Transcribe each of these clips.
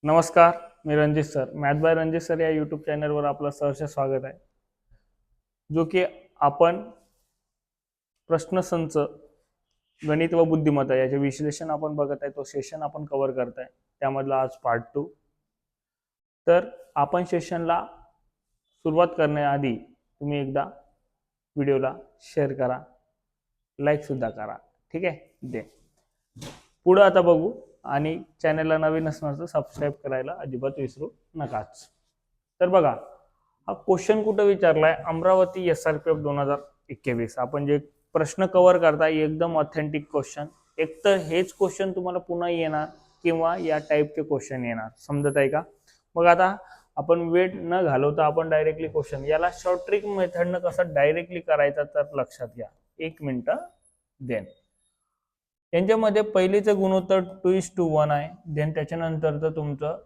नमस्कार, मी Ranjit sir. Math by Ranjit sir या यूट्यूब चॅनलवर आपलं सहर्ष स्वागत आहे. जो की आपण प्रश्नसंच गणित व बुद्धिमत्ता याचे विश्लेषण आपण बघत आहे. तो सेशन आपण कव्हर करताय. त्यामधला आज पार्ट 2. तर आपण सेशनला सुरुवात करण्याआधी तुम्ही एकदा व्हिडिओला शेअर करा, लाईक सुद्धा करा. ठीक आहे. दे पुढे आता बघू. आणि चॅनलला नवीन असणार तर सबस्क्राईब करायला अजिबात विसरू नकाच. तर बघा, हा क्वेश्चन कुठं विचारलाय, अमरावती SRPF 2021. आपण जे प्रश्न कव्हर करताय एकदम ऑथेंटिक क्वेश्चन. एक तर हेच क्वेश्चन तुम्हाला पुन्हा येणार किंवा या टाईपचे क्वेश्चन येणार. समजत आहे का? मग आता आपण वेट न घालवता आपण डायरेक्टली क्वेश्चन, याला शॉर्ट ट्रिक मेथडनं कसं डायरेक्टली करायचं तर लक्षात घ्या. 1 मिनिट देन. यांच्यामध्ये पहिलेचं गुणोत्तर 2:1 आहे. देन त्याच्यानंतरचं तुमचं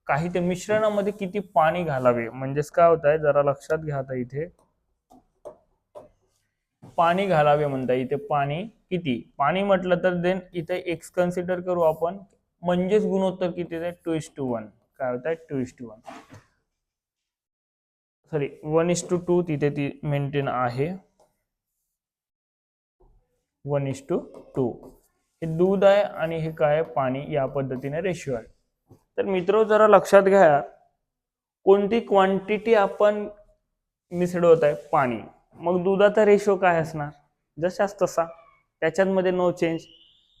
काही ते मिश्रणामध्ये किती पाणी घालावे, म्हणजेच काय होत आहे जरा लक्षात घ्या. आता इथे पाणी घालावे म्हणता, इथे पाणी किती, पाणी म्हटलं तर देन इथे एक्स कन्सिडर करू आपण, म्हणजेच गुणोत्तर किती आहे 2:1. काय होत आहे 2:1, सॉरी 1:2 तिथे ती मेंटेन आहे. 1:2 हे दूध आहे आणि हे काय पाणी, या पद्धतीने रेशिओ आहे. तर मित्र जरा लक्षात घ्या, कोणती क्वांटिटी आपण मिसळवत आहे, पाणी, मग दुधाचा रेशिओ काय असणार जशाच तसा, त्याच्यामध्ये नो चेंज.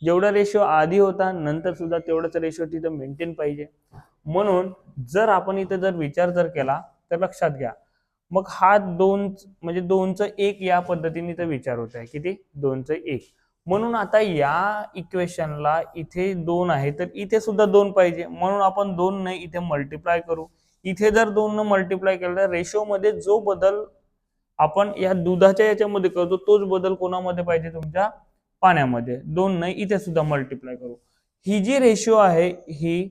जेवढा रेशिओ आधी होता नंतर सुद्धा तेवढाच रेशिओ तिथं मेंटेन पाहिजे. म्हणून जर आपण इथं जर विचार जर केला तर लक्षात घ्या, मग हा 2 म्हणजे 2चं 1 या पद्धतीने तर विचार होत आहे. किती 2चं 1. म्हणून आता या इक्वेशनला इथे 2 आहे तर इथे सुद्धा 2 पाहिजे. म्हणून आपण 2 ने इथे मल्टिप्लाय करू. इथे जर 2 न मल्टिप्लाय केलं तर रेशिओ मध्ये जो बदल आपण या दुधाच्या याच्यामध्ये करतो तोच बदल कोणामध्ये पाहिजे, तुमच्या पाण्यामध्ये. 2 ने इथे सुद्धा मल्टिप्लाय करू. ही जी रेशिओ आहे ही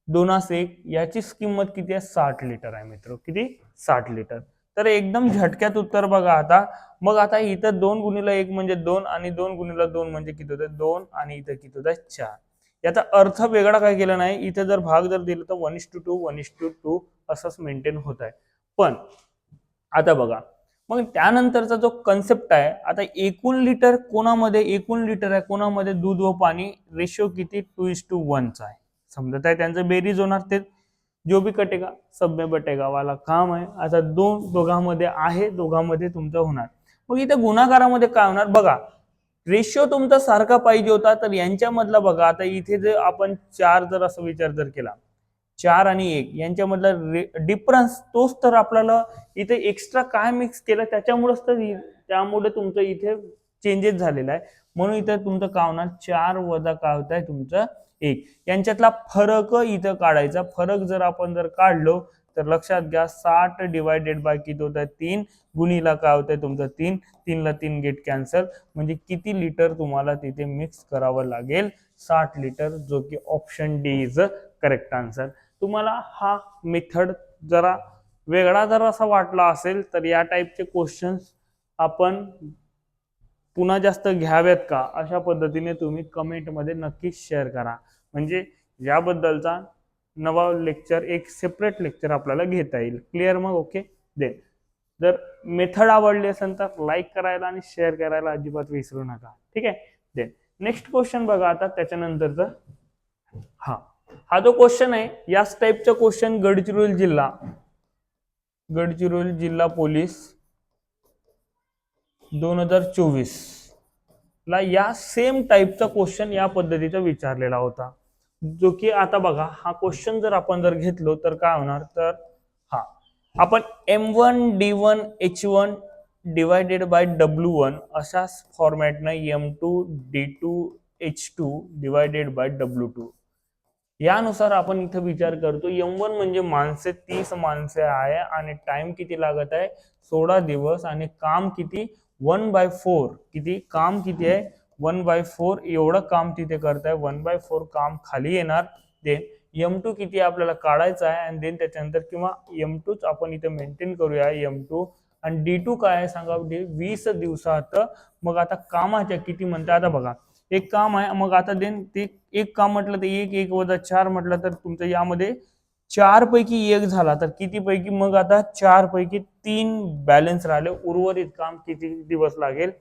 2:1, याची किंमत किती आहे 60 लिटर आहे मित्र. किती 60 लिटर. तर एकदम झटक्यात उत्तर बघा आता. मग आता इथं 2 गुणिले 1 म्हणजे 2 आणि 2 गुणिले 2 म्हणजे किती होतं 2 आणि इथं किती होतं 4. याचा अर्थ वेगळा काय केला नाही. इथे जर भाग जर दिला तर 1:2 1:2 असंच मेंटेन होत आहे. पण आता बघा, मग त्यानंतरचा जो कन्सेप्ट आहे, आता एकूण लिटर कोणामध्ये, एकूण लिटर आहे कोणामध्ये दूध व पाणी, रेशिओ किती 2:1 चा आहे. समजत आहे, त्यांचं बेरीज होणार, ते जो भी कटेगा सब में बटेगा वाला काम आहे. आता दोघांमध्ये आहे, दोघांमध्ये तुमचं होणार. मग इथे गुणाकारामध्ये काय होणार बघा, रेशिओ तुमचा सारखा पाहिजे होता तर यांच्यामधला बघा, आता इथे जर आपण 4 जर असं विचार जर केला, 4 आणि 1 यांच्यामधला डिफरन्स तोच तर आपल्याला इथे एक्स्ट्रा काय मिक्स केलं त्याच्यामुळेच तर, त्यामुळे तुमचं इथे चेंजेस झालेला आहे. म्हणून इथे तुमचं काय होणार 4 वजा काय होत आहे तुमचं 1. यांच्यातला फरक इथं काढायचा. फरक जर आपण जर काढलो तर लक्षात घ्या 60 डिवायडेड बाय किती होत आहे 3 गुणिला काय होत आहे तुमचं 3. 3 ला 3 गेट कॅन्सल, म्हणजे किती लिटर तुम्हाला तिथे मिक्स करावं लागेल 60 लिटर, जो की option D is correct answer. तुम्हाला हा मेथड जरा वेगळा जर असा वाटला असेल तर या टाईपचे क्वेश्चन्स आपण पुन्हा जास्त घ्यावेत का, अशा पद्धतीने तुम्ही कमेंटमध्ये नक्की शेअर करा. म्हणजे याबद्दलचा नवा लेक्चर, एक सेपरेट लेक्चर आपल्याला घेता येईल. क्लिअर? मग ओके. देन जर मेथड आवडली असेल तर लाईक करायला आणि शेअर करायला अजिबात विसरू नका. ठीक आहे. देन नेक्स्ट क्वेश्चन बघा आता त्याच्यानंतरचा. हा जो क्वेश्चन आहे, याच टाईपचा क्वेश्चन गडचिरोली जिल्हा पोलीस 2024 ला या सेम टाईपचा क्वेश्चन या पद्धतीचा विचारलेला होता. जो की आता बघा, हा क्वेश्चन जर आपण जर घेतलो तर काय होणार, तर हा आपण M1 D1 H1 divided by W1 अशा फॉर्मॅटनं M2 D2 H2 divided by W2 यानुसार आपण इथे विचार करतो. M1 म्हणजे माणसे 30 माणसे आहे आणि टाइम किती लागत आहे 16 दिवस, आणि काम किती 1/4. किती काम किती आहे 1/4 एवढं काम तिथे करताय. 1/4 काम खाली येणार. देन M2 किती आपल्याला काढायचा आहे आणि देन त्याच्यानंतर किंवा M2च आपण इथे मेंटेन करूया M2. आणि D2 काय आहे सांगा, 20 दिवसात. मग आता कामाच्या किती म्हणते, आता बघा एक काम आहे, मग आता देन ते एक काम म्हटलं तर 1 1 वजा 4 म्हटलं तर तुमचं यामध्ये 4 पैकी 1 झाला तर किती पैकी, मग आता 4 पैकी 3 बॅलन्स राहिले, उर्वरित काम किती दिवस लागेल,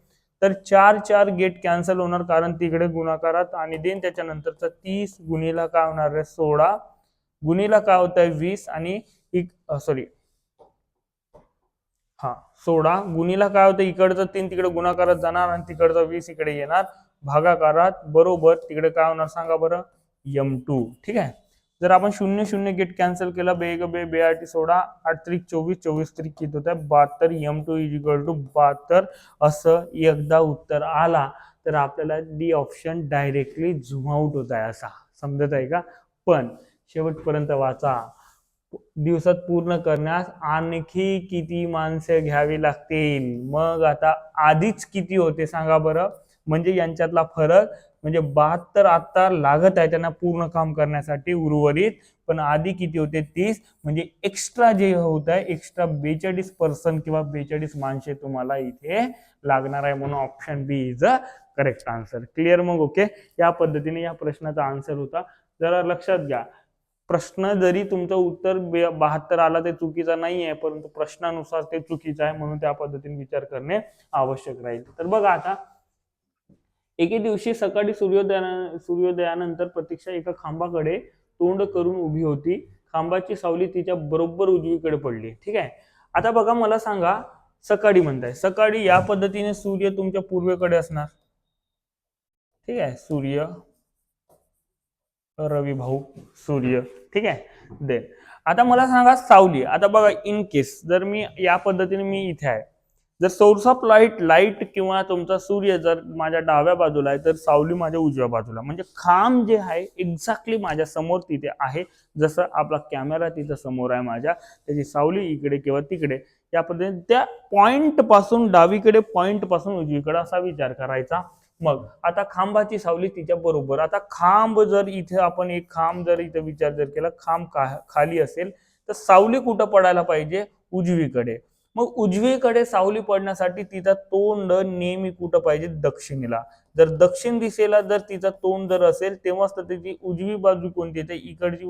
तर 4 गेट कॅन्सल होणार कारण तिकडे गुणाकारात आणि देन त्याच्यानंतरचा 30 गुणीला काय होणार आहे 16 गुणीला काय होत आहे 20 आणि सॉरी 16 गुणीला काय होतं इकडचं 3 तिकडे गुणाकारात जाणार आणि तिकडचा 20 इकडे येणार भागाकारात, बरोबर तिकडे काय होणार सांगा बरं M2. ठीक आहे. जर आपण 0 गेट कॅन्सल केला, बे बे बे 16 8 त्रिक 24 24 त्रिक किती होत आहे 72, M2 इज इक्वल टू 72 असं एकदा उत्तर आला तर आपल्याला D option directly zoom out होत आहे असा समजत आहे का. पण शेवटपर्यंत वाचा, दिवसात पूर्ण करण्यास आणखी किती माणसे घ्यावी लागतील, मग आता आधीच किती होते सांगा बरं, म्हणजे यांच्यातला फरक म्हणजे 72 आता लागत आहे त्यांना पूर्ण काम करण्यासाठी उर्वरित, पण आधी किती होते 30, म्हणजे एक्स्ट्रा जे होत आहे एक्स्ट्रा 42% किंवा 42 माणसे तुम्हाला इथे लागणार आहे, म्हणून option B is a correct answer. Clear मग ओके. या पद्धतीने या प्रश्नाचा आन्सर होता. जरा लक्षात घ्या, प्रश्न जरी तुमचं उत्तर 72 आला ते चुकीचा नाही आहे, परंतु प्रश्नानुसार ते चुकीचं आहे, म्हणून त्या पद्धतीने विचार करणे आवश्यक राहील. तर बघा आता, एके दिवशी सकाळी सूर्योदयानंतर प्रतीक्षा एका खांबाकडे तोंड करून उभी होती. खांबाची सावली तिच्या बरोबर उजवीकडे पडली. ठीक आहे. आता बघा मला सांगा, सकाळी म्हणताय, सकाळी या पद्धतीने सूर्य तुमच्या पूर्वेकडे असणार. ठीक आहे. सूर्य, रवी भाऊ, सूर्य. ठीक आहे. देन आता मला सांगा सावली. आता बघा इन केस जर मी या पद्धतीने मी इथे आहे, जर सोर्स ऑफ लाईट किंवा तुमचा सूर्य जर माझ्या डाव्या बाजूला आहे तर सावली माझ्या उजव्या बाजूला, म्हणजे खांब जे आहे एक्झॅक्टली माझ्या समोर तिथे आहे, जसं आपला कॅमेरा तिथं समोर आहे माझ्या, त्याची सावली इकडे किंवा तिकडे, या पद्धतीने त्या पॉइंट पासून डावीकडे पॉइंट पासून उजवीकडे असा विचार करायचा. मग आता खांबाची सावली तिच्या बरोबर, आता खांब जर इथे आपण एक खांब जर इथे विचार जर केला, खांब खाली असेल तर सावली कुठं पडायला पाहिजे उजवीकडे. मग उजवीकडे सावली पडण्यासाठी तिचा तोंड नेहमी कुठं पाहिजे दक्षिणेला. जर दक्षिण दिशेला जर तिचा तोंड जर असेल तेव्हाच तर त्याची उजवी बाजू कोणती येते, इकडची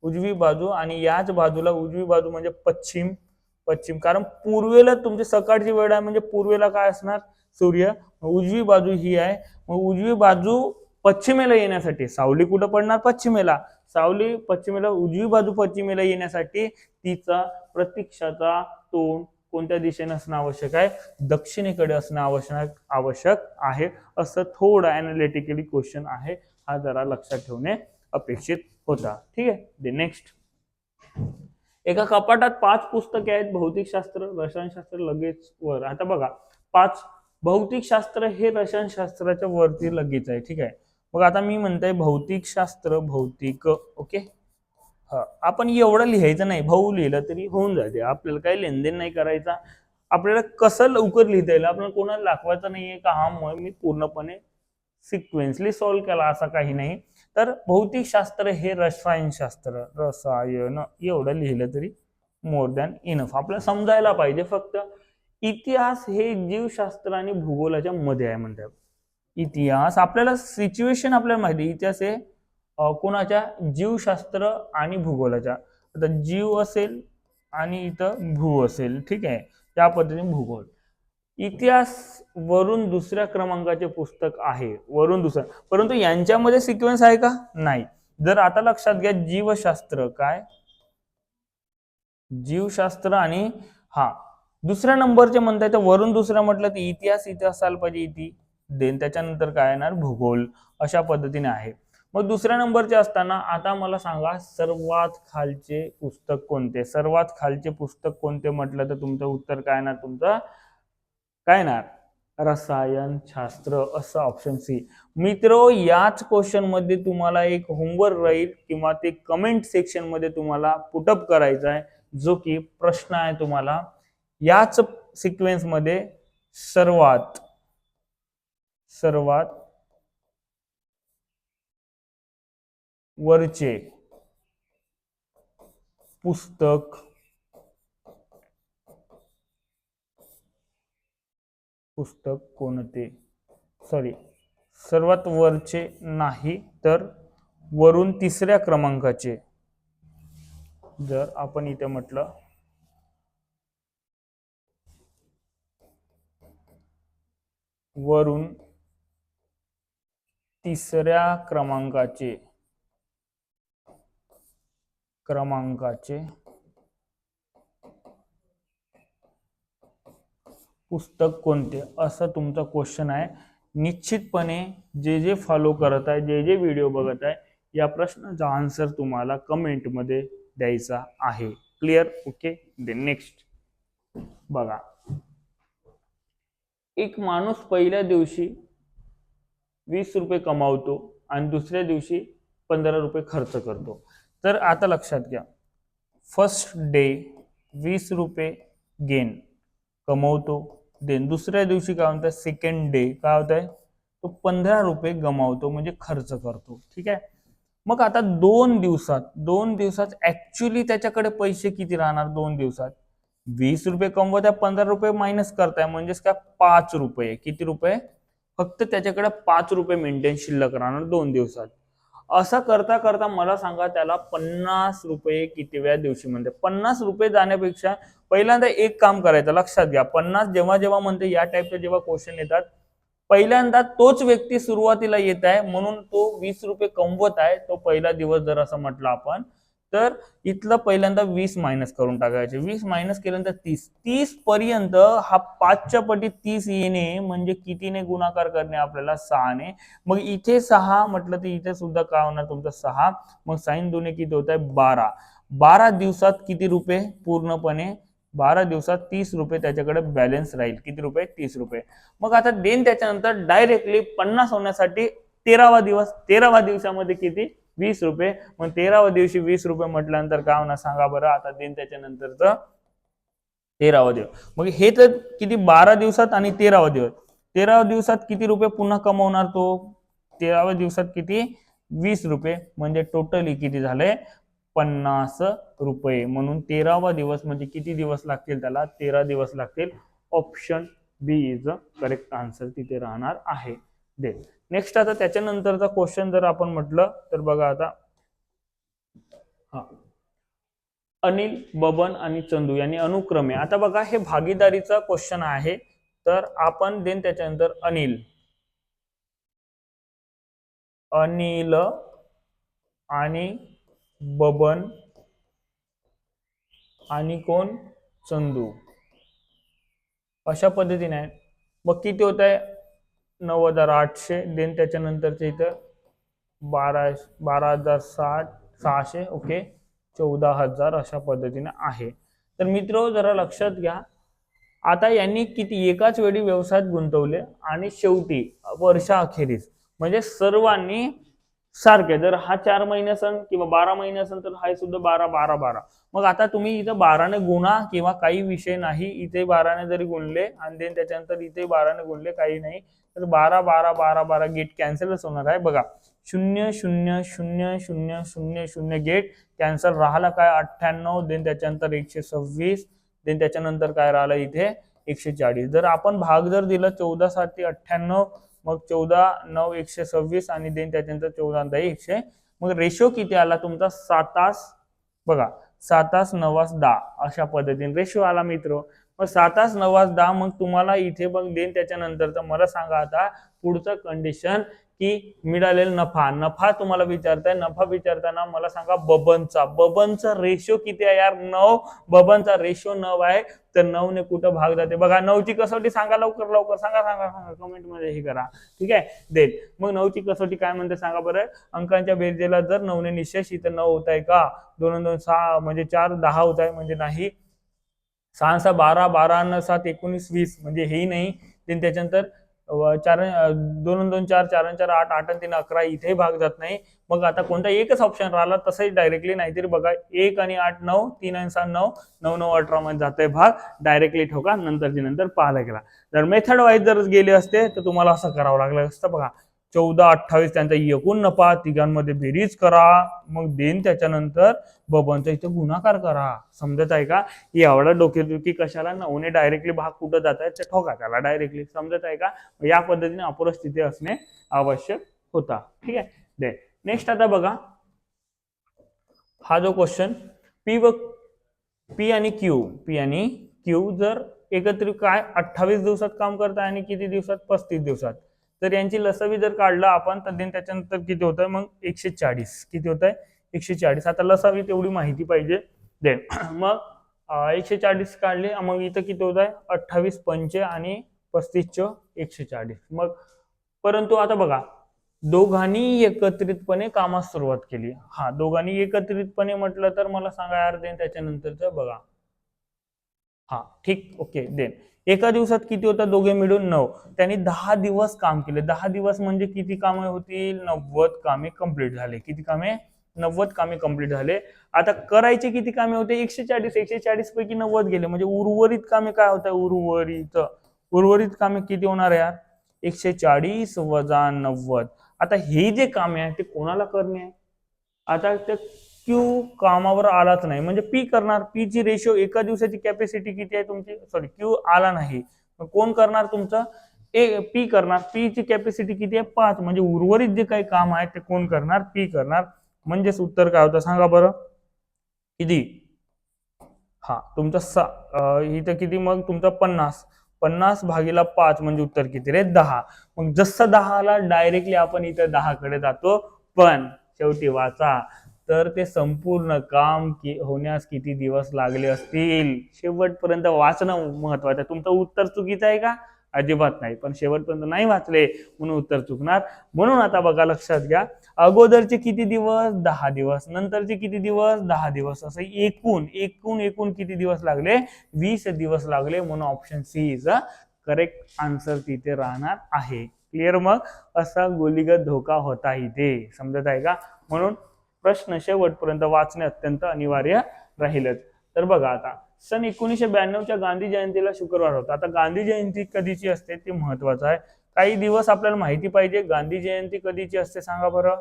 उजवी बाजू, आणि याच बाजूला उजवी बाजू म्हणजे पश्चिम, कारण पूर्वेला तुमची सकाळची वेळ आहे म्हणजे पूर्वेला काय असणार सूर्य, उजवी बाजू ही आहे. मग उजवी बाजू पश्चिमेला येण्यासाठी सावली कुठं पडणार पश्चिमेला, सावली पश्चिमेला, उजवी बाजू पश्चिमेला येण्यासाठी तिचा प्रतीक्षाचा तोंड कोणत्या दिशेने असणं आवश्यक आहे, दक्षिणेकडे असणं आवश्यक आहे. असं थोडं अनालिटिकली क्वेश्चन आहे, हा जरा लक्षात ठेवणे अपेक्षित होता. ठीक आहे. नेक्स्ट, एका कपाटात 5 पुस्तके आहेत, भौतिकशास्त्र, रसायनशास्त्र, लगेच वर. आता बघा 5, भौतिकशास्त्र हे रसायनशास्त्राच्या वरती लगेच आहे. ठीक आहे. मग आता मी म्हणतोय भौतिकशास्त्र, भौतिक, ओके, आपण एवढं लिहायचं नाही, भाऊ लिहिलं तरी होऊन जाते, आपल्याला काही लेनदेन नाही करायचा. आपल्याला कसं लवकर लिहिता येईल, आपल्याला कोणाला दाखवायचं नाहीये का हा मी पूर्णपणे सिक्वेन्सली सॉल्व्ह केला असं काही नाही. तर भौतिकशास्त्र हे रसायनशास्त्र, रसायन एवढं लिहिलं तरी मोर दॅन इनफ, आपल्याला समजायला पाहिजे. फक्त इतिहास हे जीवशास्त्र आणि भूगोलाच्या मध्ये आहे म्हणतात. इतिहास आपल्याला सिच्युएशन आपल्याला माहिती, इतिहास हे कोणाच्या, जीवशास्त्र आणि भूगोलाच्या. आता जीव असेल आणि इथं भू असेल. ठीक आहे. त्या पद्धतीने भूगोल. इतिहास वरून दुसऱ्या क्रमांकाचे पुस्तक आहे, वरून दुसरं, परंतु यांच्यामध्ये सिक्वेन्स आहे का नाही. जर आता लक्षात घ्या, जीवशास्त्र काय, जीवशास्त्र आणि दुसऱ्या नंबरचे म्हणताय तर वरून दुसरा म्हटलं तर इतिहास आला पाहिजे, इति, देन त्याच्यानंतर काय येणार भूगोल, अशा पद्धतीने आहे. मग दुसऱ्या नंबरचे असताना आता मला सांगा सर्वात खालचे पुस्तक कोणते, सर्वात खालचे पुस्तक कोणते म्हटलं तर तुमचं उत्तर काय येणार, तुमचं काय येणार रसायनशास्त्र, असं ऑप्शन सी. मित्र, याच क्वेश्चन मध्ये तुम्हाला एक होमवर्क राहील किंवा ते कमेंट सेक्शन मध्ये तुम्हाला पुटअप करायचा आहे, जो की प्रश्न आहे तुम्हाला याच सिक्वेन्स मध्ये सर्वात वरचे पुस्तक कोणते, सॉरी सर्वात वरचे नाही तर वरून तिसऱ्या क्रमांकाचे जर आपण इथे म्हटलं वरून तिसऱ्या क्रमांकाचे पुस्तक कोणते, असं तुमचा क्वेश्चन आहे. निश्चितपणे जे जे फॉलो करत आहे, जे जे व्हिडिओ बघत आहे, या प्रश्नाचा आन्सर तुम्हाला कमेंट मध्ये द्यायचा आहे. क्लिअर? ओके. नेक्स्ट बघा, एक माणूस पहिल्या दिवशी 20 रुपये कमावतो आणि दुसऱ्या दिवशी 15 रुपये खर्च करतो. तर आता लक्षात घ्या, फर्स्ट डे 20 रुपये गेन कमवतो, देन दुसऱ्या दिवशी काय म्हणतात, सेकंड डे काय होत आहे, तो 15 रुपये गमावतो म्हणजे खर्च करतो. ठीक आहे. मग आता 2 दिवसात ऍक्च्युली त्याच्याकडे पैसे किती राहणार? 2 दिवसात 20 रुपये कमवत आहे, 15 रुपये मायनस करताय, म्हणजेच काय 5 रुपये. किती रुपये? फक्त त्याच्याकडे 5 रुपये मेंटेन शिल्लक राहणार 2 दिवसात. असं करता करता मला सांगा, त्याला 50 रुपये कितीव्या दिवशी म्हणते? 50 रुपये जाण्यापेक्षा पहिल्यांदा एक काम करायचं, लक्षात घ्या, 50 जेव्हा जेव्हा म्हणते, या टाईपचे जेव्हा क्वेश्चन येतात, पहिल्यांदा तोच व्यक्ती सुरुवातीला येत आहे म्हणून तो 20 रुपये कमवत आहे, तो पहिला दिवस जर असं म्हटलं आपण, तर इथलं पहिल्यांदा 20 मायनस करून टाकायचे. 20 मायनस केल्यानंतर 30 पर्यंत हा 5च्या पटीत 30 येणे म्हणजे कितीने गुणाकार करणे आपल्याला? 6ने. मग इथे 6 म्हटलं तर इथे सुद्धा काय होणार तुमचं? 6. मग साइन दोन्ही किती होत आहे? 12. 12 दिवसात किती रुपये? पूर्णपणे 12 दिवसात 30 रुपये त्याच्याकडे बॅलन्स राहील. किती रुपये? 30 रुपये. मग आता देन त्याच्यानंतर डायरेक्टली 50 होण्यासाठी 13वा दिवस, 13व्या दिवसामध्ये किती? 20 रुपये. मग 13व्या दिवशी 20 रुपये म्हटल्यानंतर काय होणार सांगा बरं? आता देन त्याच्यानंतरच 13वा दिवस. मग हे तर किती? 12 दिवसात आणि 13वा दिवस. 13व्या दिवसात किती रुपये पुन्हा कमवणार तो? 13व्या दिवसात किती? 20 रुपये. म्हणजे टोटली किती झाले? 50 रुपये. म्हणून 13वा दिवस म्हणजे किती दिवस लागतील त्याला? 13 दिवस लागतील. Option B is correct answer तिथे राहणार आहे. दे नेक्स्ट आता त्याच्यानंतरचा क्वेश्चन जर आपण म्हटलं तर बघा आता, हा, अनिल, बबन आणि चंदू यांनी अनुक्रमे, आता बघा हे भागीदारीचा क्वेश्चन आहे, तर आपण देन त्याच्यानंतर अनिल आणि बबन आणि कोण? चंदू, अशा पद्धतीने आहे. मग किती होत आहे? 9,800. देन त्याच्यानंतरचे इथं 12,600. ओके, 14,000 अशा पद्धतीने आहे. तर मित्र जरा लक्षात घ्या, आता यांनी किती एकाच वेळी व्यवसायात गुंतवले आणि शेवटी वर्षाअखेरीस म्हणजे सर्वांनी सारखे, जर हा 4 महिने असेल किंवा 12 महिने असेल तर हा सुद्धा 12. मग आता तुम्ही इथं 12ने गुणा किंवा काही विषय नाही, इथे 12ने जरी गुणले आणि देन त्याच्यानंतर इथे 12ने गुणले काही नाही, तर 12 गेट कॅन्सलच होणार आहे. बघा 0,0,0,0,0,0 गेट कॅन्सल राहिला काय? 98. देन त्याच्यानंतर 126. देन त्याच्यानंतर काय राहिलं इथे? 140. जर आपण भाग जर दिला 14,7 98, मग 14,9 126 आणि देन त्याच्यानंतर 14,10 100. मग रेशो किती आला तुमचा? 7. बघा 7, 9, 10 अशा पद्धतीने रेशो आला मित्र. मग 7, 9, 10. मग तुम्हाला इथे बघ देन त्याच्यानंतर तर मला सांगा आता पुढचं कंडिशन की मिळालेला नफा तुम्हाला विचारताय. नफा विचारताना मला सांगा बबनचा रेशो किती आहे यार? 9. बबनचा रेशो 9 आहे, तर 9 ने कुठं भाग जाते? बघा 9ची कसोटी सांगा लवकर सांगा कमेंट मध्ये हे करा. ठीक आहे. देन मग 9ची कसोटी काय म्हणते सांगा बरं? अंकांच्या बेरजेला जर 9ने निशेष, इथं 9 होत आहे का? 2 2 6 म्हणजे 4 10 होत आहे म्हणजे नाही. 6 6 12, 12 7 19 20 म्हणजे हेही नाही. देन त्याच्यानंतर 4 2 2 4 4 4 8 8 3 11 इथे भाग जात नाही. मग आता कोणता एकच ऑप्शन राहिला तसंही डायरेक्टली, नाहीतरी बघा 1 आणि 8 9, 3 आणि 6 9, 9 9 18 मध्ये जाते भाग. डायरेक्टली ठोका, नंतर पाहायला गेला. जर मेथड वाईज जर गेले असते तर तुम्हाला असं करावं लागलं असतं. बघा 14 28 त्यांचा एकूण नफा, तिघांमध्ये बेरीज करा, मग देन त्याच्यानंतर बबनचा इथे गुणाकार करा. समजत आहे का? एवढा डोकेदुखी कशाला? 9ने डायरेक्टली भाग कुठं जात आहे ते ठोका त्याला डायरेक्टली. समजत आहे का? या पद्धतीने अपुर स्थिती असणे आवश्यक होता. ठीक आहे. नेक्स्ट आता बघा हा जो क्वेश्चन, पी आणि क्यू जर एकत्रित काय 28 दिवसात काम करताय आणि किती दिवसात 35 दिवसात, तर यांची लसावी जर काढलं आपण तर देन त्याच्यानंतर किती होत आहे मग 140. किती होत आहे 140. आता लसावी तेवढी माहिती पाहिजे. देन मग 140 काढले मग इथं किती होत आहे 28 पंचे आणि 35 140. मग परंतु आता बघा दोघांनी एकत्रितपणे कामास सुरुवात केली. हा दोघांनी एकत्रितपणे म्हटलं तर मला सांगा यार देन त्याच्यानंतरच बघा. हा ठीक ओके. देन एका दिवसात किती होतं दोघे मिळून 9. त्यांनी 10 दिवस काम केले. 10 दिवस म्हणजे किती कामे होतील 90 कामे कंप्लीट झाले. किती कामे 90 कामे कंप्लीट झाले. आता करायचे किती कामे होते 140 पैकी 90 गेले म्हणजे उर्वरित कामे काय होत उर्वरित कामे किती होणार यार 140 वजा 90. आता हे जे कामे आहे ते कोणाला करणे आहे. आता ते क्यू कामावर आलाच नाही म्हणजे पी करणार. पी ची रेशो एका दिवसाची कॅपॅसिटी किती आहे तुमची सॉरी क्यू आला नाही कोण करणार तुमचं पी करणार. पी ची कॅपॅसिटी किती आहे 5 म्हणजे उर्वरित जे काही काम आहे ते कोण करणार पी करणार. म्हणजेच उत्तर काय होतं सांगा बरं किती. हा तुमचा इथं किती मग तुमचा 50 भागीला 5 म्हणजे उत्तर किती रे 10. मग जसं 10 आला डायरेक्टली आपण इथं 10 कडे जातो. पण शेवटी वाचा तर ते संपूर्ण काम होण्यास किती दिवस लागले असतील. शेवटपर्यंत वाचणं महत्वाचं आहे. तुमचं उत्तर चुकीचं आहे का अजिबात नाही पण शेवटपर्यंत नाही वाचले म्हणून उत्तर चुकणार. म्हणून आता बघा लक्षात घ्या अगोदरचे किती दिवस 10 दिवस नंतरचे किती दिवस 10 दिवस असं एकूण किती दिवस लागले 20 दिवस लागले. म्हणून option C is a correct answer तिथे राहणार आहे. क्लिअर. मग असा गोलीगत धोका होता इथे समजत आहे का. म्हणून प्रश्न शेवटपर्यंत वाचणे अत्यंत अनिवार्य राहीलच. तर बघा आता सन 1992च्या गांधी जयंतीला शुक्रवार होता. आता गांधी जयंती कधीची असते ते महत्वाचं आहे. काही दिवस आपल्याला माहिती पाहिजे. गांधी जयंती कधीची असते सांगा बरं.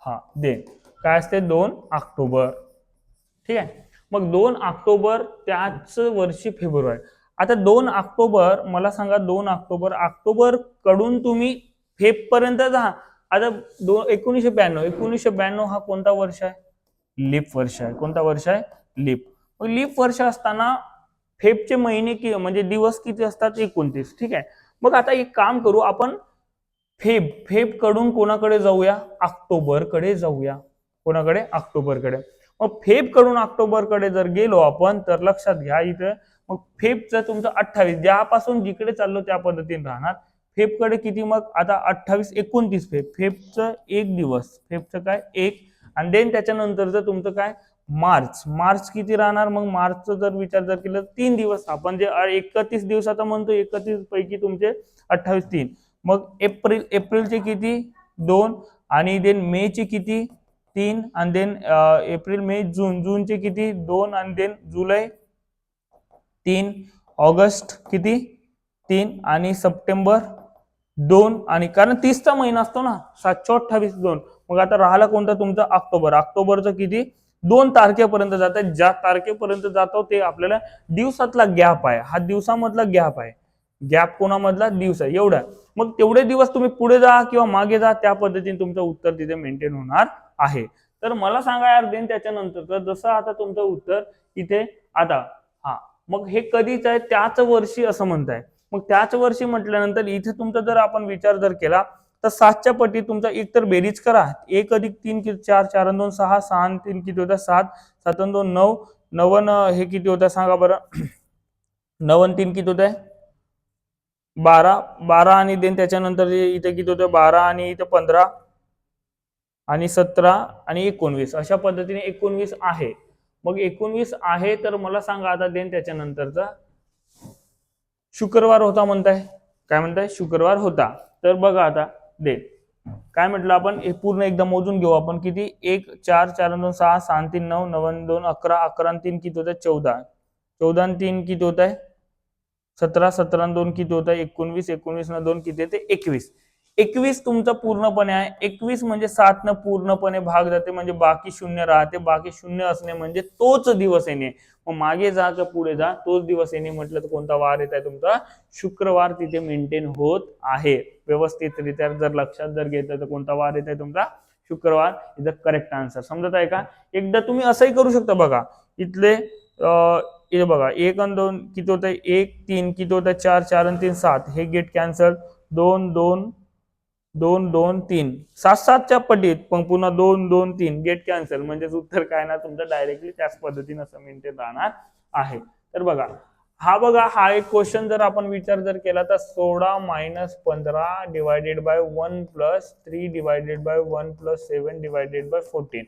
हा देन काय असते 2 ऑक्टोबर. ठीक आहे. मग 2 ऑक्टोबर त्याच वर्षी फेब्रुवारी. आता 2 ऑक्टोबर मला सांगा 2 ऑक्टोबर कडून तुम्ही फेब पर्यंत जा. आता 1992 हा कोणता वर्ष आहे लीप वर्ष आहे. कोणता वर्ष आहे लीप. मग लीप वर्ष असताना फेबचे महिने म्हणजे दिवस किती असतात 29. ठीक आहे. मग आता एक काम करू आपण फेब कडून कोणाकडे जाऊया ऑक्टोबर कडे जाऊया. कोणाकडे ऑक्टोबरकडे. मग फेब कडून ऑक्टोबर कडे जर गेलो आपण तर लक्षात घ्या इथं मग फेबचं तुमचं 28 ज्यापासून जिकडे चाललो त्या पद्धतीने राहणार. फेब कडे किती मग आता 28 29 फेबचं एक दिवस फेबचं काय एक आणि देन त्याच्यानंतरचं तुमचं काय मार्च किती राहणार. मग मार्चचं जर विचार जर केलं 3 दिवस आपण जे 31 दिवसाचा म्हणतो 31 पैकी तुमचे 28 3. मग एप्रिलचे किती 2 आणि देन मे चे किती 3 आणि देन एप्रिल मे जूनचे किती 2 आणि देन जुलै 3 ऑगस्ट किती 3 आणि सप्टेंबर 2 आणि कारण 30चा महिना असतो ना 728 2. मग आता राहिला कोणता तुमचा ऑक्टोबरचं किती 2 तारखेपर्यंत जात आहे. ज्या तारखेपर्यंत जातो ते आपल्याला दिवसातला गॅप आहे. हा दिवसामधला गॅप आहे. गॅप कोणामधला दिवस आहे एवढा. मग तेवढे दिवस तुम्ही पुढे जा किंवा मागे जा त्या पद्धतीने तुमचं उत्तर तिथे मेंटेन होणार आहे. तर मला सांगा यार देन त्याच्यानंतर जसं आता तुमचं उत्तर इथे आता हा मग हे कधीच आहे त्याच वर्षी असं म्हणताय. मग त्याच वर्षी म्हटल्यानंतर इथे तुमचा जर आपण विचार जर केला तर 7च्या पटीत तुमचा एक तर बेरीज करा 1 अधिक 3 किती 4 4 आणि 2 6 6 आणि 3 किती होता 7 7 आणि 2 9 9 हे किती होता सांगा बरं 9 आणि 3 किती होत आहे 12 आणि देन त्याच्यानंतर इथे किती होतं 12 आणि इथे 15 आणि 17 आणि 19 अशा पद्धतीने 19 आहे. मग 19 आहे तर मला सांगा आता देन त्याच्यानंतरचा शुक्रवार होता म्हणताय. काय म्हणताय शुक्रवार होता. तर बघा आता देन काय म्हटलं आपण हे पूर्ण एकदा मोजून घेऊ आपण किती 1 4 4 2 6 6 3 9 9 2 11 11 आणि 3 किती होतं 14 14 आणि 3 किती होत आहे 17 17 आणि 2 किती होत आहे 19 19 न 2 किती येते 21 21 तुमचं पूर्णपणे आहे. 21 म्हणजे 7 न पूर्णपणे भाग जाते म्हणजे बाकी शून्य राहते. बाकी शून्य असणे म्हणजे तोच दिवस येणे. मग मागे जा का पुढे जा तोच दिवस येणे म्हटलं तर कोणता वार येत आहे तुमचा शुक्रवार तिथे मेंटेन होत आहे. व्यवस्थितरित्या जर लक्षात जर घेतलं तर कोणता वार येत आहे तुमचा शुक्रवार इज द करेक्ट आन्सर. समजत आहे का? एकदा तुम्ही असंही करू शकता बघा. इथले इथे बघा 1 आणि 2 किती होत आहे, 1 3 किती होत आहे, 4 4 आणि 3 7, हे गेट कॅन्सल, 2 2 2 2 3, 7 7च्या पटीत, पण पुन्हा 2 2 3 गेट कॅन्सल. म्हणजे उत्तर काय ना तुमचं डायरेक्टली त्याच पद्धतीने असं मेंटेन राहणार आहे. तर बघा हा एक क्वेश्चन जर आपण विचार जर केला तर 16 - 15 divided by 1 plus 3 divided by 1 plus 7 divided by 14.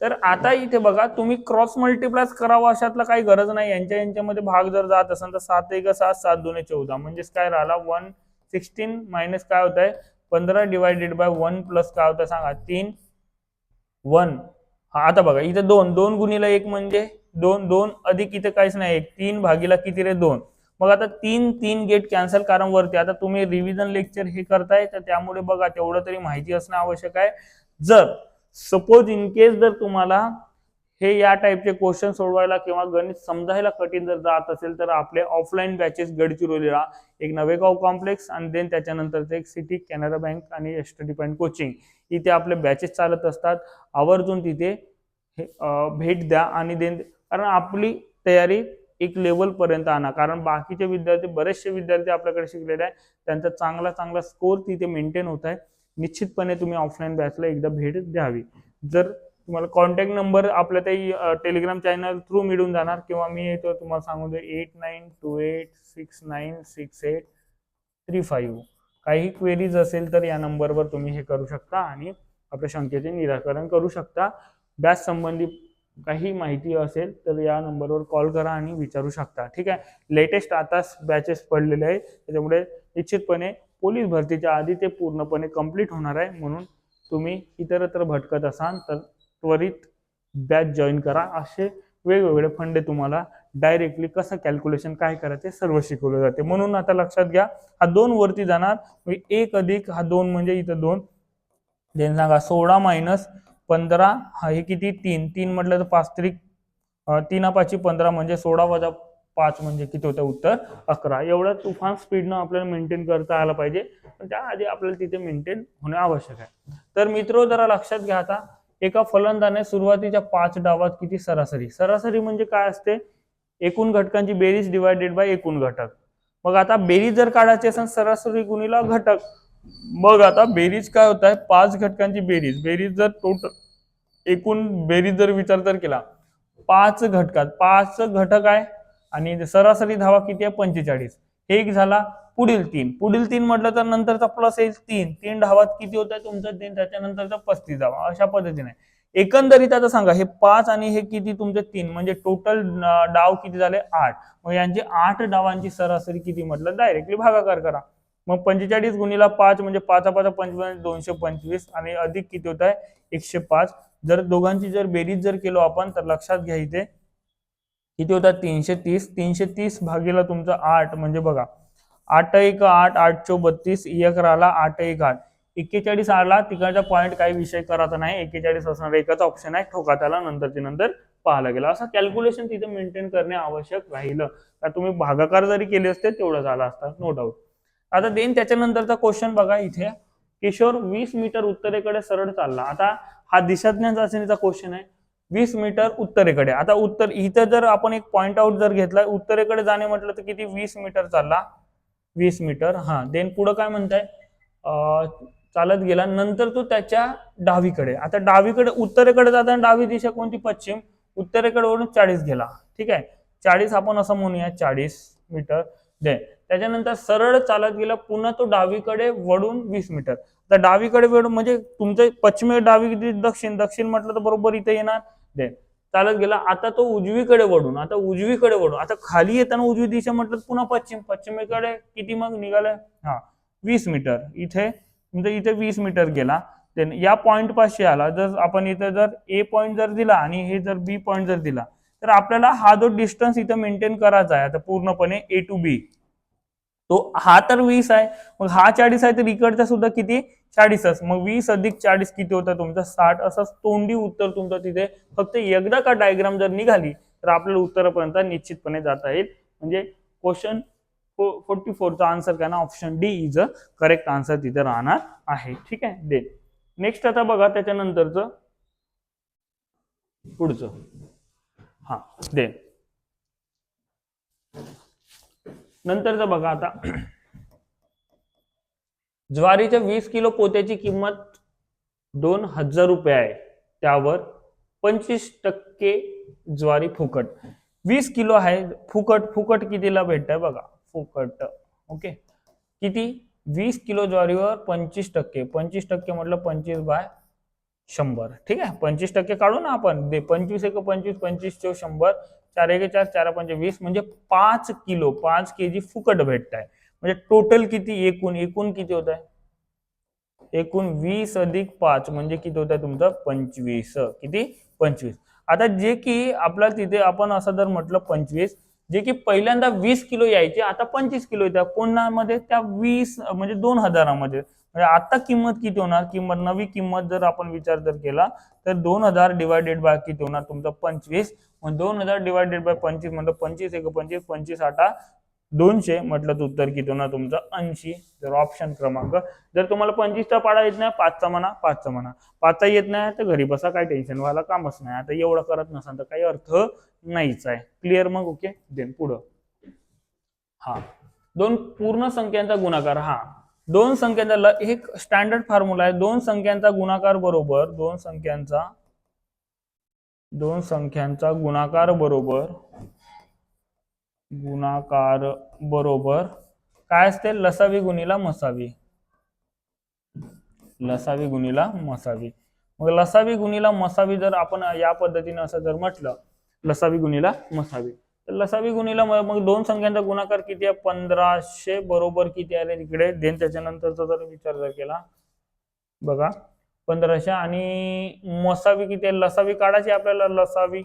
तर आता इथे बघा तुम्ही क्रॉस मल्टिप्लाय करावं अशातला काही गरज नाही. यांच्यामध्ये भाग जर जात असेल तर 7 1 7 7 2 14, म्हणजेच काय राहिला 116 मायनस काय होत आहे 15 डिवायडेड बाय 1 प्लस काय होतं सांगा 3 1. आता बघा इथे 2 2 गुणिले 1 म्हणजे 2 2 अधिक इथे काहीच नाही 3 भागीला किती रे 2. मग आता 3 3 गेट कॅन्सल, कारण वरती आता तुम्ही रिव्हिजन लेक्चर हे करताय तर त्यामुळे बघा तेवढं तरी माहिती असणं आवश्यक आहे. जर सपोज इन केस जर तुम्हाला हे या टाइपचे क्वेश्चन सोडवायला किंवा गणित समजायला कठीण जर जात असेल तर आपले ऑफलाईन बॅचेस गडचिरोलीला एक नवेगाव कॉम्प्लेक्स आणि देन त्याच्यानंतरचं एक सिटी कॅनरा बँक आणि स्टडी पॉइंट कोचिंग इथे आपले बॅचेस चालत असतात. आवर्जून तिथे भेट द्या आणि देन, कारण आपली तयारी एक लेवल पर्यंत आणा. कारण बाकीचे विद्यार्थी, बरेचसे विद्यार्थी आपल्याकडे शिकलेले आहे, त्यांचा चांगला स्कोर तिथे मेंटेन होत आहे. निश्चितपणे तुम्ही ऑफलाईन बॅचला एकदा भेट द्यावी. जर तुम्हाला कॉन्टॅक्ट नंबर आपल्या काही टेलिग्राम चॅनल थ्रू मिळून जाणार, किंवा मी येतो तुम्हाला सांगू दे 8928696835. काही क्वेरीज असेल तर या नंबरवर तुम्ही हे करू शकता आणि आपल्या शंकेचे निराकरण करू शकता. बॅच संबंधी काही माहिती असेल तर या नंबरवर कॉल करा आणि विचारू शकता. ठीक आहे. लेटेस्ट आता बॅचेस पडलेले आहेत, त्याच्यामुळे निश्चितपणे पोलीस भरतीच्या आधी ते पूर्णपणे कंप्लीट होणार आहे. म्हणून तुम्ही इतरत्र भटकत असाल तर त्वरित बॅच जॉईन करा. असे वेगवेगळे फंडे तुम्हाला डायरेक्टली कसं कॅल्क्युलेशन काय करायचे सर्व शिकवले जाते. म्हणून आता लक्षात घ्या, हा 2 वरती जाणार, 1 अधिक हा 2 म्हणजे इथं 2, देन सांगा 16 - 15 हा हे किती 3 3 म्हटलं तर 5 त्रिक 3 5 15 म्हणजे 16 वजा 5 म्हणजे किती होतं उत्तर 11. एवढं तुफान स्पीडनं आपल्याला मेंटेन करता आलं पाहिजे, पण त्याआधी आपल्याला तिथे मेंटेन होणे आवश्यक आहे. तर मित्र जरा लक्षात घ्या, आता एका फलंदाने सुरुवातीच्या 5 डावात किती सरासरी म्हणजे काय असते, एकूण घटकांची बेरीज डिवायडेड बाय एकूण घटक. मग आता बेरीज जर काढायची असेल सरासरी गुणिला घटक, मग आता बेरीज काय होत आहे 5 घटकांची बेरीज जर टोटल एकूण बेरीज जर विचार जर केला 5 घटकात 5 घटक आहे आणि सरासरी धावा किती आहे 45. एक झाला. पुढील तीन म्हटलं तर नंतरचा प्लस येईल 3 धावात किती होत आहे तुमचं 3, त्याच्यानंतरचा 35 धावा. अशा पद्धतीने एकंदरीत आता सांगा हे 5 आणि हे किती तुमचे 3, म्हणजे टोटल डाव किती झाले 8. मग यांची 8 डावांची सरासरी किती म्हटलं डायरेक्टली भागाकार करा. मग 45 गुणिला 5 म्हणजे 5 5 25 225 आणि अधिक किती होत आहे 105. जर दोघांची जर बेरीज जर केलो आपण तर लक्षात घ्या इथे किती होतात 330. 330 भागीला तुमचा 8 म्हणजे बघा 8 1 8 8 चौ 32, 1 राहिला 8 1 8 41 आला. तिकडचा पॉईंट काही विषय करायचा नाही, 41 असणार एकच ऑप्शन आहे, ठोका त्याला नंतर पाहायला गेला. असं कॅल्क्युलेशन तिथे मेंटेन करणे आवश्यक राहिलं तर तुम्ही भागाकार जरी केले असते तेवढं झालं असतं, नो डाऊट. आता देन त्याच्यानंतरचा क्वेश्चन बघा इथे, किशोर 20 मीटर उत्तरेकडे सरळ चालला. आता हा दिशाज्ञान चाचणीचा क्वेश्चन आहे. 20 मीटर उत्तरेकडे. आता उत्तर इथं जर आपण एक पॉइंट आउट जर घेतला, उत्तरेकडे जाणे म्हटलं तर किती 20 मीटर चालला, 20 मीटर. हा देन पुढं काय म्हणताय चालत गेला, नंतर तो त्याच्या डावीकडे. आता डावीकडे उत्तरेकडे जाताना डावी दिशा कोणती पश्चिम, उत्तरेकडे वरून 40 गेला. ठीक आहे, 40 आपण असं म्हणूया 40 मीटर. देन त्याच्यानंतर सरळ चालत गेला, पुन्हा तो डावीकडे वळून 20 मीटर. तर डावीकडे वळून म्हणजे तुमचं पश्चिम डावी दक्षिण म्हटलं तर बरोबर इथे येणार. देन चालत गेला, आता तो उजवीकडे वळून, आता खाली येताना उजवी दिशा म्हटलं पुन्हा पश्चिमेकडे किती मग निघालं 20 मीटर. इथे म्हणजे इथे 20 मीटर गेला. देन या पॉइंट पाशी आला. जर आपण इथे जर ए पॉइंट जर दिला आणि हे जर बी पॉइंट जर दिला तर आपल्याला हा जो डिस्टन्स इथे मेंटेन करायचा आहे आता पूर्णपणे ए टू बी, तो हा तर 20 आहे, मग हा 40 आहे, तर इकडचा सुद्धा किती 40च. मग 20 अधिक 40 किती होतं तुमचं 60. असं तोंडी उत्तर तुमचं तिथे फक्त एकदा का डायग्राम जर निघाली तर आपल्याला उत्तरापर्यंत निश्चितपणे जाता येईल. म्हणजे क्वेश्चन 44 चा आन्सर काय ना option D is a correct answer तिथे राहणार आहे. ठीक आहे. देन नेक्स्ट आता बघा त्याच्यानंतरचं पुढचं. हा देन नंतरचं बघा आता ज्वारीच्या 20 किलो पोत्याची किंमत 2000 रुपये आहे, त्यावर 25% ज्वारी फुकट. 20 किलो आहे फुकट. फुकट कितीला भेटतंय बघा, फुकट ओके किती, 20 किलो ज्वारीवर 25%. 25% म्हटलं 25/100. ठीक आहे, 25% काढू ना आपण, 25 एक 25, 25 चौ 100, 4 एक 4, 4 पंचे 20, म्हणजे 5 किलो 5 केजी फुकट भेटत आहे. म्हणजे टोटल किती, एकूण किती होत आहे, एकूण 20 अधिक 5 म्हणजे किती होत आहे तुमचं 25. किती 25. आता जे की आपला तिथे आपण असं जर म्हटलं 25, जे की पहिल्यांदा 20 किलो यायचे आता 25 किलो येतात कोणामध्ये, त्या 20 म्हणजे 2000 मध्ये. म्हणजे आता किंमत किती होणार, किंमत नवी किंमत जर आपण विचार जर केला तर 2000 डिवायडेड बाय किती होणार तुमचं 25. मग 2000 डिवायडेड बाय 25 म्हणजे 25 एक 25, 25 8 200 म्हटलं तर उत्तर किती होणार तुमचं 80. जर ऑप्शन क्रमांक, जर तुम्हाला 25चा पाडा येत नाही 5चा म्हणा, 5चा म्हणा, 5चा येत नाही तर घरी बसा, काय टेन्शन व्हायला कामच नाही. आता एवढं करत नसाल तर काही अर्थ नाहीच आहे. क्लिअर मग ओके. देन पुढं हा दोन पूर्ण संख्यांचा गुणाकार. हा दोन संख्यांचा एक स्टँडर्ड फॉर्म्युला आहे, दोन संख्यांचा गुणाकार बरोबर दोन संख्यांचा गुणाकार बरोबर काय असते, लसावी गुणिला मसावी. लसावी गुणिला मसावी. मग लसावी गुणिला मसावी जर आपण या पद्धतीने असं जर म्हटलं, लसावी गुणिला मसावी, तर लसावी गुणिला मग दोन संख्यांचा गुणाकार किती आहे 1500 बरोबर किती आले तिकडे. देन त्याच्यानंतरचा जर विचार जर केला बघा 1500 आणि मसावी किती आहे, लसावी काढायची आपल्याला, लसावी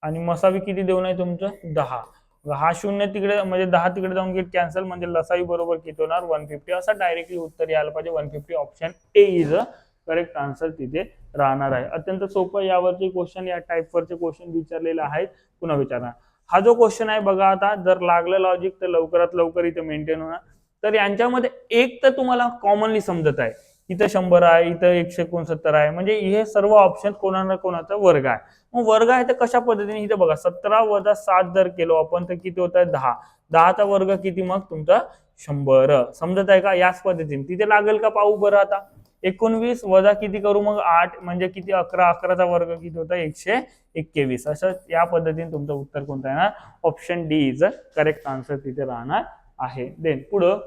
आणि मसावी किती देऊ नये तुमचं 10. हा शून्य तिकडे म्हणजे 10 तिकडे जाऊन गेट कॅन्सल, म्हणजे लसावी बरोबर किती होणार 150. असं डायरेक्टली उत्तर यायला पाहिजे 150. Option A is a correct answer तिथे राहणार आहे. अत्यंत सोपं यावरचे क्वेश्चन, या टाईपवरचे क्वेश्चन विचारलेले आहेत. पुन्हा विचारणार हा जो क्वेश्चन आहे बघा, आता जर लागलं लॉजिक तर लवकरात लवकर इथे मेंटेन होणार. तर यांच्यामध्ये एक तर तुम्हाला कॉमनली समजत आहे, इथं 100 आहे, इथं 169 आहे, म्हणजे हे सर्व ऑप्शन कोणाचा वर्ग आहे. मग वर्ग आहे तर कशा पद्धतीने, इथे बघा 17 वजा 7 जर केलो आपण तर किती होत आहे 10. 10चा वर्ग किती मग तुमचा 100. समजत आहे का, याच पद्धतीने तिथे लागेल का पाहू बरं. आता 19 वजा किती करू मग 8 म्हणजे किती 11, 11चा वर्ग किती होता 121. असं या पद्धतीने तुमचं उत्तर कोणतं येणार, option D is a correct answer तिथे राहणार आहे. देन पुढं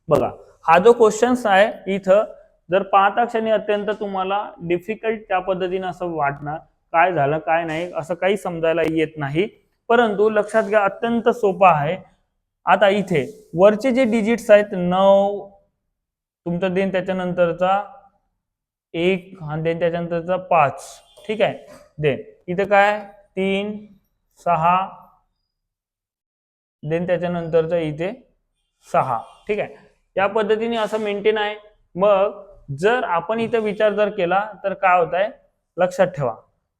बघा, हा जो क्वेश्चन आहे इथं जर पाहता क्षणी अत्यंत तुम्हाला डिफिकल्ट त्या पद्धतीने असं वाटणार, काय झालं काय नाही असं काही समजायला येत नाही, परंतु लक्षात घ्या अत्यंत सोपं आहे. आता इथे वरचे जे डिजिट्स आहेत 9 तुमचं, देन त्याच्यानंतरचा 1 आणि देन त्याच्यानंतरचा 5. ठीक आहे. देन इथे काय 3 6 देन त्याच्यानंतरचा इथे 6. ठीक आहे, या पद्धतीने असं मेंटेन आहे. मग जर आपण इथे विचार जर केला तर काय होत आहे लक्षात ठेवा,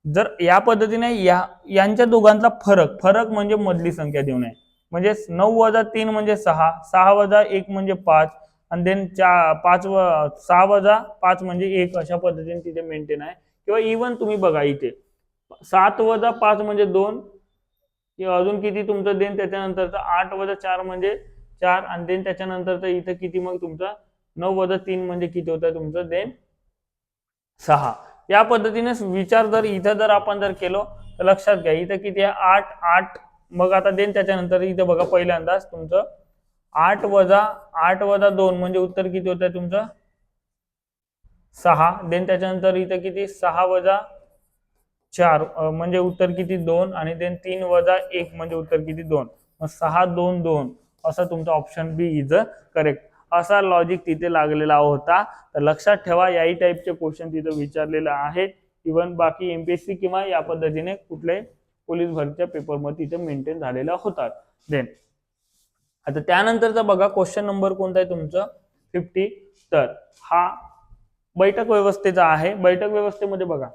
जर या पद्धतीने यांच्या दोघांचा फरक म्हणजे मधली संख्या देऊ नये, म्हणजे 9 वजा 3 म्हणजे 6, 6 वजा 1 म्हणजे 5 आणि देन 6 वजा 5 म्हणजे 1. अशा पद्धतीने तिथे मेंटेन आहे. किंवा इव्हन तुम्ही बघा इथे 7 वजा 5 म्हणजे 2, किंवा अजून किती तुमचं देन त्याच्यानंतरचा 8 वजा 4 म्हणजे 4 आणि देन त्याच्यानंतरचा इथं किती मग तुमचा 9 वजा 3 म्हणजे किती होत आहे तुमचं देन 6. या पद्धतीने विचार जर इथं जर आपण जर केलो तर लक्षात घ्या इथं किती आहे 8 8. मग आता देन त्याच्यानंतर इथं बघा पहिल्यांदाच तुमचं 8 वजा 2 म्हणजे उत्तर किती होत आहे तुमचं 6. देन त्याच्यानंतर इथं किती 6 वजा 4 म्हणजे उत्तर किती 2 आणि देन 3 वजा 1 म्हणजे उत्तर किती 2. मग 6 2 2 असं तुमचं ऑप्शन बी इज करेक्ट. असा लॉजिक तिथे लागलेला होता. तर लक्षात ठेवा याही टाईपचे क्वेश्चन तिथे विचारलेले आहेत. इव्हन बाकी एमपीएससी किंवा या पद्धतीने कुठल्याही पोलीस भरतीच्या पेपरमध्ये तिथे मेंटेन झालेल्या होतात. देन आता त्यानंतरचा बघा क्वेश्चन नंबर कोणता आहे तुमचं 50. तर हा बैठक व्यवस्थेचा आहे. बैठक व्यवस्थेमध्ये बघा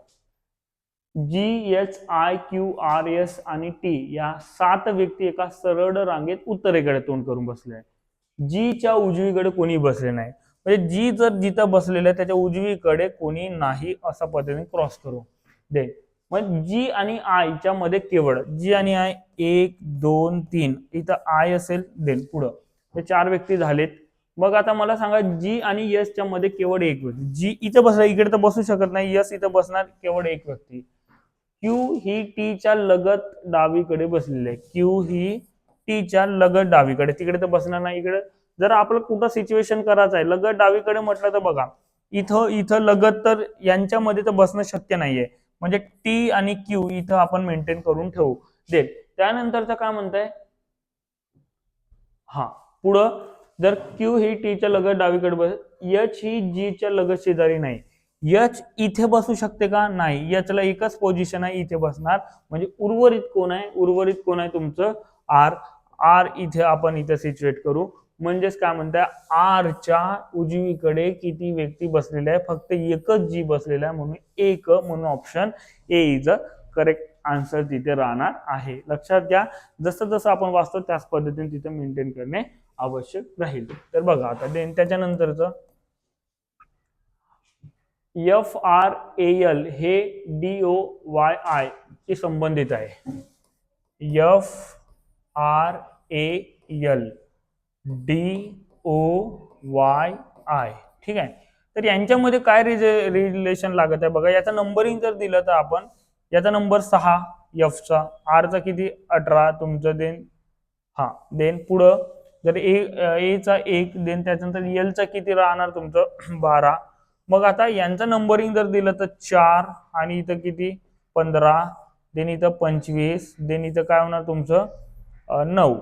GHIQRS आणि T या 7 व्यक्ती एका सरळ रांगेत उत्तरेकडे तोंड करून बसले आहे. जी च्या उजवीकडे कोणी बसले नाही. म्हणजे जी जर जिथं बसलेलं आहे त्याच्या उजवीकडे कोणी नाही अशा पद्धतीने क्रॉस करू दे. मग जी आणि आय च्या मध्ये केवळ जी आणि आय 1 2 3 इथं आय असेल देन पुढं हे 4 व्यक्ती झालेत. मग आता मला सांगा जी आणि यस च्या मध्ये केवळ एक व्यक्ती, जी इथं बसला इकडे तर बसू शकत नाही, यस इथं बसणार केवळ एक व्यक्ती. क्यू ही टी च्या लगत डावीकडे बसलेली आहे, क्यू ही टी च्या लगत डावीकडे, तिकडे तर बसणार नाही. इकडे जर आपलं कुठं सिच्युएशन करायचं आहे लगत डावीकडे म्हटलं तर बघा इथं इथं लगत तर यांच्यामध्ये तर बसणं शक्य नाहीये, म्हणजे टी आणि क्यू इथं आपण मेंटेन करून ठेवू दे. त्यानंतरचं काय म्हणताय, हा पुढं जर क्यू ही टीच्या लगत डावीकडे बस, एच ही जी च्या लगत शेजारी नाही. एच इथे बसू शकते का, नाही, एचला एकच पोझिशन आहे इथे बसणार, म्हणजे उर्वरित कोण आहे, उर्वरित कोण आहे तुमचं आर. आर इथे आपण इथे सिच्युएट करू, म्हणजेच काय म्हणताय आरच्या उजवीकडे किती व्यक्ती बसलेल्या आहे, फक्त एकच जी बसलेला आहे, म्हणून एक, म्हणून option A is a correct answer तिथे राहणार आहे. लक्षात घ्या, जसं जसं आपण वाचतो त्याच पद्धतीने तिथे मेंटेन करणे आवश्यक राहील. तर बघा आता देन त्याच्यानंतरचं एफ आर ए एल हे डी ओ वाय आय शी संबंधित आहे. F R A L D O Y I, ठीक आहे. तर यांच्यामध्ये काय रिलेशन लागत आहे बघा, याचा नंबरिंग जर दिलं तर आपण याचा नंबर 6 एफचा, आरचा किती 18 तुमचं, देन हा देन पुढं जर ए चा 1 देन त्याच्यानंतर एल चा किती राहणार तुमचं 12. मग आता यांचं नंबरिंग जर दिलं तर 4 आणि इथं किती 15 देन इथं 25 देन इथं काय होणार तुमचं 9.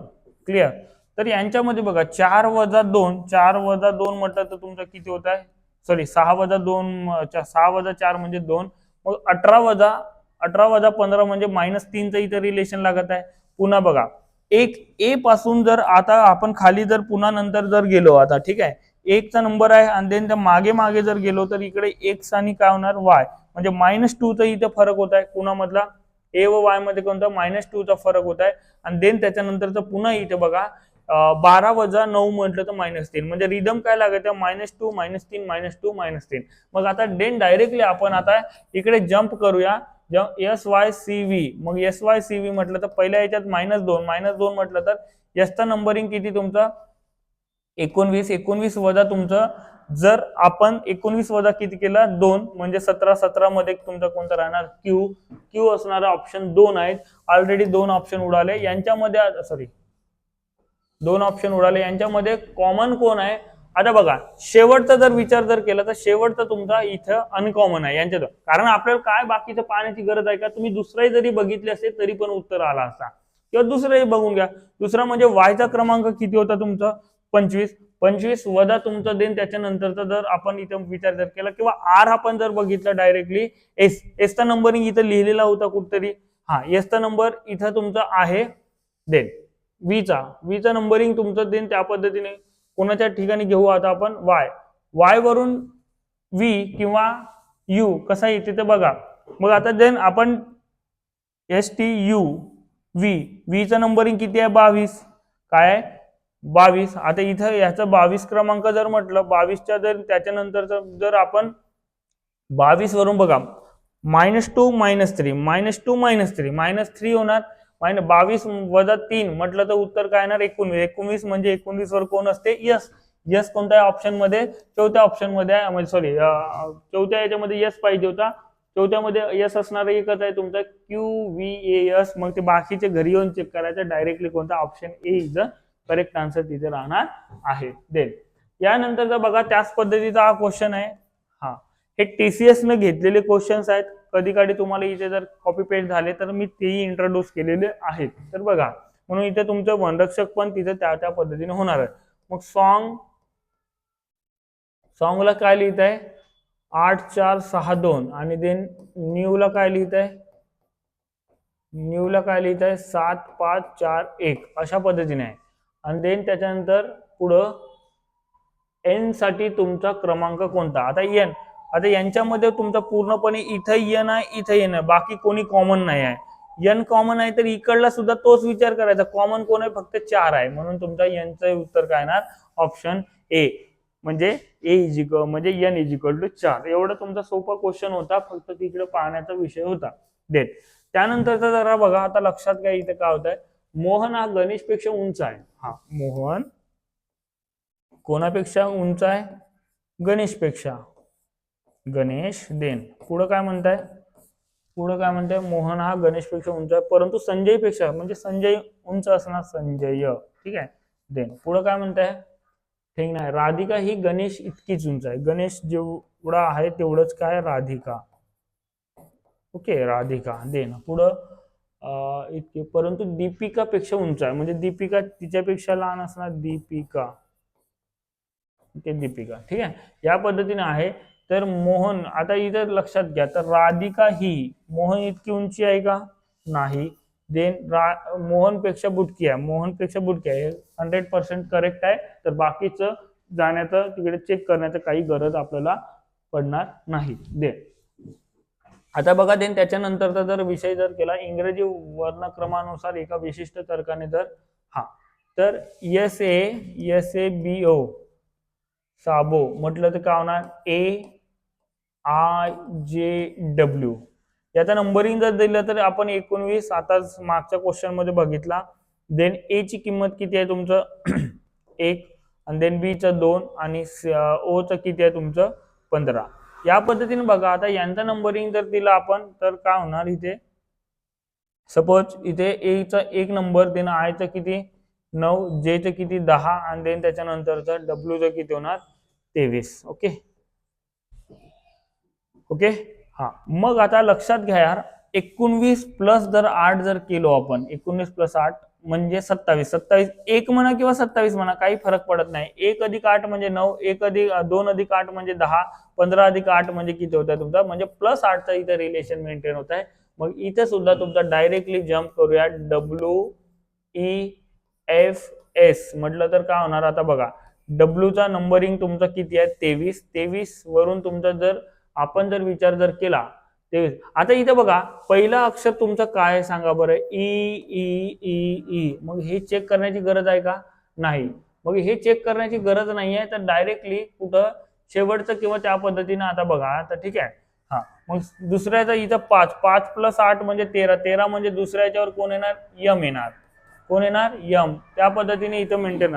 क्लिअर. तर यांच्यामध्ये बघा 4 वजा 2, 4 वजा 2 म्हटलं तर तुमचं किती होत आहे, सॉरी 6 वजा 2, 6 वजा 4 म्हणजे 2, मग 18 वजा 15 म्हणजे -3चं इथं रिलेशन लागत आहे. पुन्हा बघा एक ए पासून जर आता आपण खाली जर पुन्हा नंतर जर गेलो आता, ठीक आहे, 1 चा नंबर आहे आणि देन त्या मागे मागे जर गेलो तर इकडे एक्स आणि काय होणार वाय, म्हणजे -2चा इथे फरक होत आहे. पुन्हा ए व वाय मध्ये कोणता -2चा फरक होत आहे. आणि देन त्याच्यानंतरचं पुन्हा इथे बघा 12 वजा 9 म्हटलं तर -3, म्हणजे रिदम काय लागत आहे -2 -3 -2 -3. मग आता देन डायरेक्टली आपण आता इकडे जम्प करूया, एस वाय सी व्ही. मग एस वाय सी व्ही म्हटलं तर पहिल्या याच्यात -2 म्हटलं तर एसचा नंबरिंग किती तुमचा 19, 19 वजा तुमचं जर आपण 19 वजा किती केला 2 म्हणजे 17, 17 मध्ये तुमचा कोणता राहणार क्यू. क्यू असणारा ऑप्शन 2 आहेत. ऑलरेडी 2 ऑप्शन उडाले यांच्यामध्ये, सॉरी 2 ऑप्शन उडाले, यांच्यामध्ये कॉमन कोण आहे. आता बघा शेवटचा जर विचार जर केला तर शेवटचा तुमचा इथं अनकॉमन आहे यांच्यात, कारण आपल्याला काय बाकीचं पाहण्याची गरज आहे का, तुम्ही दुसराही जरी बघितले असेल तरी पण उत्तर आला असता, किंवा दुसरंही बघून घ्या. दुसरा म्हणजे वायचा क्रमांक किती होता तुमचा 25, 25 वजा तुमचं देन त्याच्यानंतरचा जर आपण इथं विचार जर केला, किंवा आर आपण जर बघितलं डायरेक्टली एसचा नंबरिंग इथं लिहिलेला होता कुठतरी, हा एसचा नंबर इथं तुमचा आहे. देन वीचा नंबरिंग तुमचं देन त्या पद्धतीने कोणाच्या ठिकाणी घेऊ आता आपण वाय वरून व्ही किंवा यू कसा येते ते बघा. मग आता देन आपण एस टी यू वीचा नंबरिंग किती आहे 22, काय आहे 22. आता इथं याचं 22 क्रमांक जर म्हटलं 22च्या जर त्याच्यानंतरचं जर आपण 22 वरून बघा -2 -3 -3 होणार, 22 वजा 3 म्हटलं तर उत्तर काय येणार 19 म्हणजे 19 वर कोण असते यस. यस कोणत्या ऑप्शन मध्ये, चौथ्या ऑप्शन मध्ये आहे, म्हणजे सॉरी चौथ्या याच्यामध्ये यस पाहिजे होता, चौथ्यामध्ये यस असणार एकच आहे तुमचा क्यू व्ही ए एस. मग ते बाकीचे घरी येऊन चेक करायचं, डायरेक्टली कोणता option A is the correct answer तिथे राहणार आहे. देन यानंतरचा बघा त्याच पद्धतीचा हा क्वेश्चन आहे. हा हे टीसीएस न घेतलेले क्वेश्चन्स आहेत, कधी कधी तुम्हाला इथे जर कॉपी पेस्ट झाले तर मी तेही इंट्रोड्यूस केलेले आहेत. तर बघा म्हणून इथे तुमचं वनरक्षक पण तिथे त्या पद्धतीने होणार आहे. मग सॉन्गला काय लिहित आहे 8462 आणि देन न्यूला काय लिहित आहे 7541 अशा पद्धतीने आहे. आणि देन त्याच्यानंतर पुढं एन साठी तुमचा क्रमांक कोणता, आता एन, आता यांच्यामध्ये तुमचा पूर्णपणे इथं एन आहे इथं एन आहे, बाकी कोणी कॉमन नाही आहे. एन कॉमन आहे तर इकडला सुद्धा तोच विचार करायचा, कॉमन कोण आहे फक्त 4 आहे, म्हणून तुमचा एनचं उत्तर काय येणार ऑप्शन ए. म्हणजे म्हणजे n इज इक्वल टू 4. एवढं तुमचा सोपा क्वेश्चन होता, फक्त तिकडे पाहण्याचा विषय होता. देन त्यानंतरचा जरा बघा, आता लक्षात घ्या इथे काय होत आहे. मोहन हा गणेशपेक्षा उंच आहे. हा, मोहन कोणापेक्षा उंच आहे? गणेशपेक्षा. गणेश. देन पुढं काय म्हणताय? पुढं काय म्हणताय? मोहन हा गणेशपेक्षा उंच आहे, परंतु संजयपेक्षा, म्हणजे संजय उंच असणार, संजय. ठीक आहे. देन पुढं काय म्हणताय? ठीक नाही, राधिका ही गणेश इतकीच उंच आहे. गणेश जेवढा आहे तेवढंच काय राधिका. ओके, राधिका. देन पुढं इतके, परंतु दीपिका पेक्षा उंच आहे, म्हणजे दीपिका तिच्यापेक्षा लहान असणार, दीपिका. ओके, दीपिका. ठीक आहे, या पद्धतीने आहे. तर मोहन, आता इथं लक्षात घ्या, तर राधिका ही मोहन इतकी उंची आहे का? नाही. देन मोहन पेक्षा बुटकी आहे, मोहन पेक्षा बुटकी आहे, 100% करेक्ट आहे. तर बाकीचं जाण्याचं तिकडे चेक करण्याचं काही गरज आपल्याला पडणार नाही. देन आता बघा, देन त्याच्यानंतरचा जर विषय जर केला, इंग्रजी वर्णक्रमानुसार एका विशिष्ट तर्काने जर तर SABO साबो म्हटलं तर काय होणार? AIJW. याचा नंबरिंग जर दिलं तर आपण 19 आता मागच्या क्वेश्चन मध्ये बघितला. देन ए ची किंमत किती आहे तुमचं? 1, आणि देन बी चं 2, आणि ओ चं किती आहे तुमचं? 15. या पद्धतीने बघा, आता यांचा नंबरिंग जर दिला आपण तर काय होणार इथे? सपोज इथे ए चा 1 नंबर, देन आय चं किती? 9, जे चं किती? 10, आणि देन त्याच्यानंतरचा डब्ल्यू चं किती होणार? 23. Okay okay. हा, मग आता लक्षात घ्या यार, 19 प्लस जर 8 जर केलो आपण, 19 प्लस 8 म्हणजे 27. 27 1 म्हणा किंवा 27 म्हणा, काही फरक पडत नाही. 1 अधिक 8 म्हणजे 9, 2 अधिक 8 म्हणजे 10, 15 अधिक 8 म्हणजे किती होत आहे तुमचा? म्हणजे प्लस 8चा इथे रिलेशन मेंटेन होत आहे. मग इथे सुद्धा तुमचा डायरेक्टली जम्प करूया, WEFS म्हटलं तर काय होणार? आता बघा, डब्ल्यू चा नंबरिंग तुमचा किती आहे? 23. 23 वरून तुमचा जर आपण जर विचार जर केला, 23. आता इथे बघा, पहिला अक्षर तुमचं काय सांगा बरं? ई. मग हे चेक करण्याची गरज आहे का? नाही. मग हे चेक करण्याची गरज नाही आहे, तर डायरेक्टली कुठं शेवटचं किंवा त्या पद्धतीने. आता बघा, तर ठीक आहे. हा, मग दुसऱ्याचा इथं 5 प्लस 8 म्हणजे 13 म्हणजे दुसऱ्याच्यावर कोण येणार? यम येणार. कोण येणार? यम. त्या पद्धतीने इथं मेंटेन.